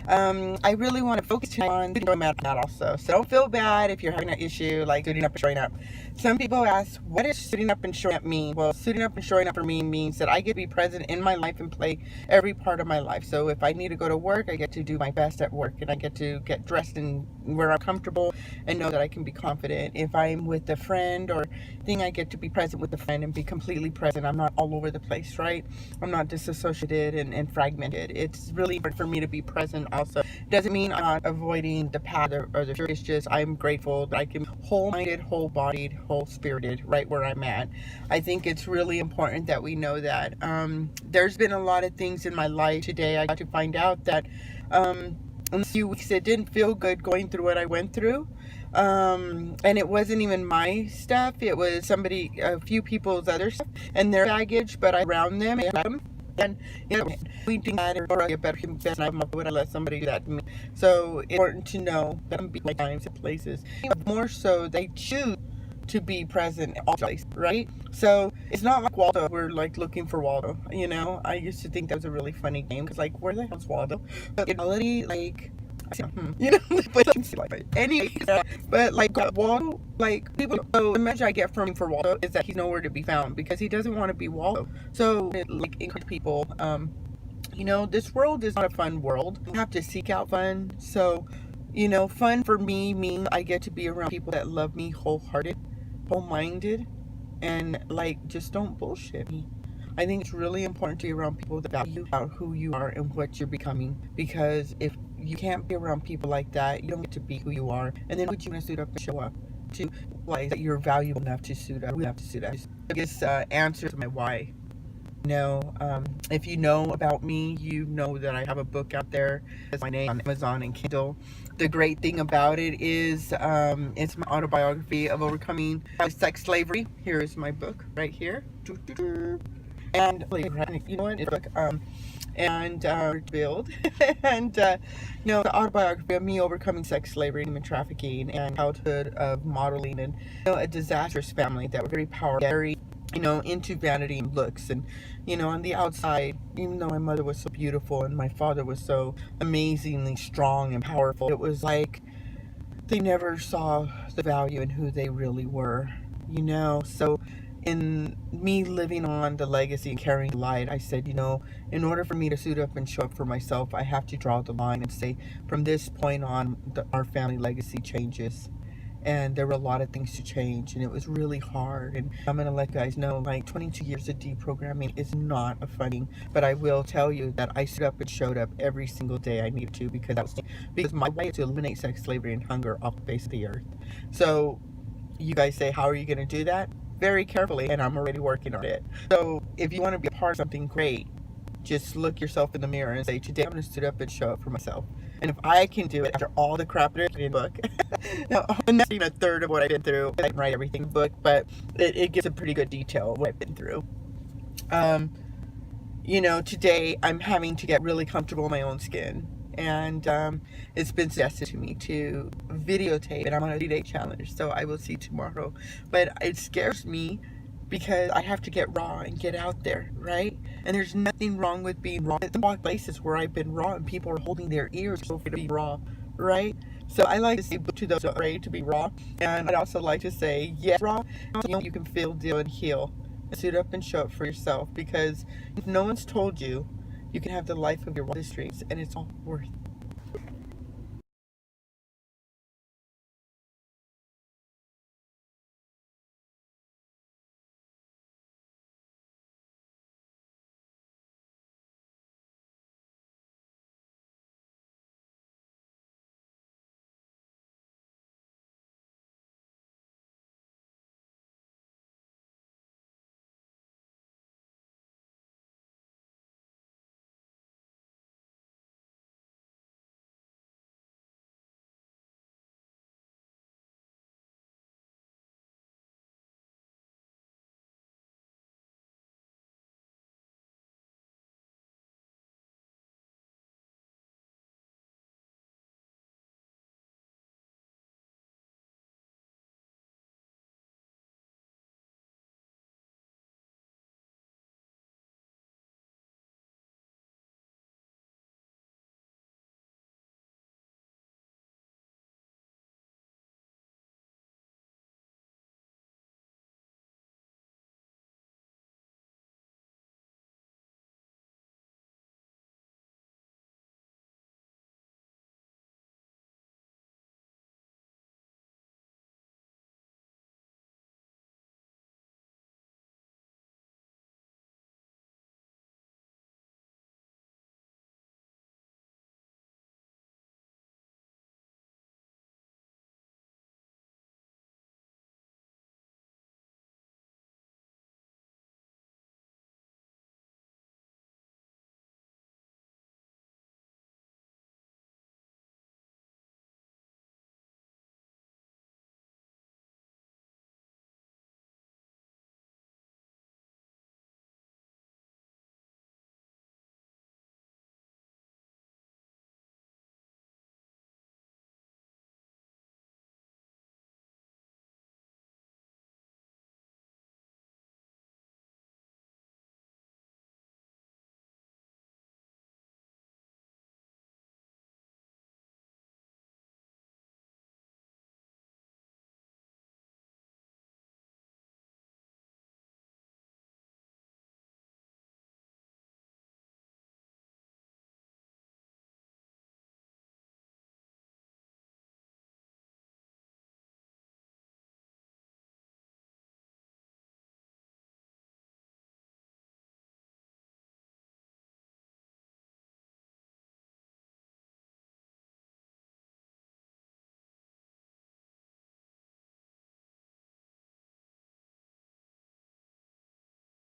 I really want to focus on doing that also. So don't feel bad if you're having an issue like suiting up and showing up. Some people ask, what does suiting up and showing up mean? Well, suiting up and showing up for me means that I get to be present in my life and play every part of my life. So if I need to go to work, I get to do my best at work, and I get to get dressed in where I'm comfortable and know that I can be confident. If I'm with a friend or thing, I get to be present with the friend and be completely present. I'm not all over the place, right? I'm not disassociated and fragmented. It's really hard for me to be present also. Doesn't mean I'm not avoiding the path or the fear. It's just I'm grateful that I can whole-minded, whole-bodied, whole-spirited right where I'm at. I think it's really important that we know that. There's been a lot of things in my life today. I got to find out that in a few weeks it didn't feel good going through what I went through. And it wasn't even my stuff. It was a few people's other stuff and their baggage, but I around them and we think that or I get better best I would let somebody do that to me. So it's important to know that I'm being times and places. More so they choose to be present in all places, right? So it's not like Waldo. We're like looking for Waldo. I used to think that was a really funny game because like where the hell's Waldo? But in reality, like but anyway, but like Waldo, like people. So the message I get from for Waldo is that he's nowhere to be found because he doesn't want to be Waldo. So like encourage people. This world is not a fun world. You have to seek out fun. So, fun for me means I get to be around people that love me wholehearted, whole-minded, and like just don't bullshit me. I think it's really important to be around people that value who you are and what you're becoming, because if you can't be around people like that, you don't get to be who you are. And then would you want to suit up and show up to realize that you're valuable enough to suit up? We have to suit up. I guess answer to my why. If you know about me, you know that I have a book out there. It's my name on Amazon and Kindle. The great thing about it is it's my autobiography of overcoming sex slavery. Here is my book right here. And you know what? It's like build and the autobiography of me overcoming sex slavery, human trafficking, and childhood of modeling, and a disastrous family that were very powerful, very into vanity and looks, and on the outside, even though my mother was so beautiful and my father was so amazingly strong and powerful, it was like they never saw the value in who they really were. So in me living on the legacy and carrying the light, I said, in order for me to suit up and show up for myself, I have to draw the line and say, from this point on, our family legacy changes. And there were a lot of things to change, and it was really hard. And I'm going to let you guys know, like, 22 years of deprogramming is not a fun thing. But I will tell you that I stood up and showed up every single day I needed to, because my way to eliminate sex slavery and hunger off the face of the earth. So you guys say, how are you going to do that? Very carefully, and I'm already working on it. So if you want to be a part of something great, just look yourself in the mirror and say, today I'm going to stood up and show up for myself. And if I can do it after all the crap that I did in the book, I'm not even a third of what I've been through. I didn't write everything in the book, but it gives a pretty good detail of what I've been through. Today I'm having to get really comfortable in my own skin. And it's been suggested to me to videotape, and I'm on a 3-day challenge, so I will see tomorrow. But it scares me because I have to get raw and get out there, right? And there's nothing wrong with being raw. There's a lot of places where I've been raw and people are holding their ears so afraid to be raw, right? So I like to say to those afraid to be raw, and I'd also like to say, yes, raw, you can feel, deal, and heal. And suit up and show up for yourself, because if no one's told you, you can have the life of your wildest dreams, and it's all worth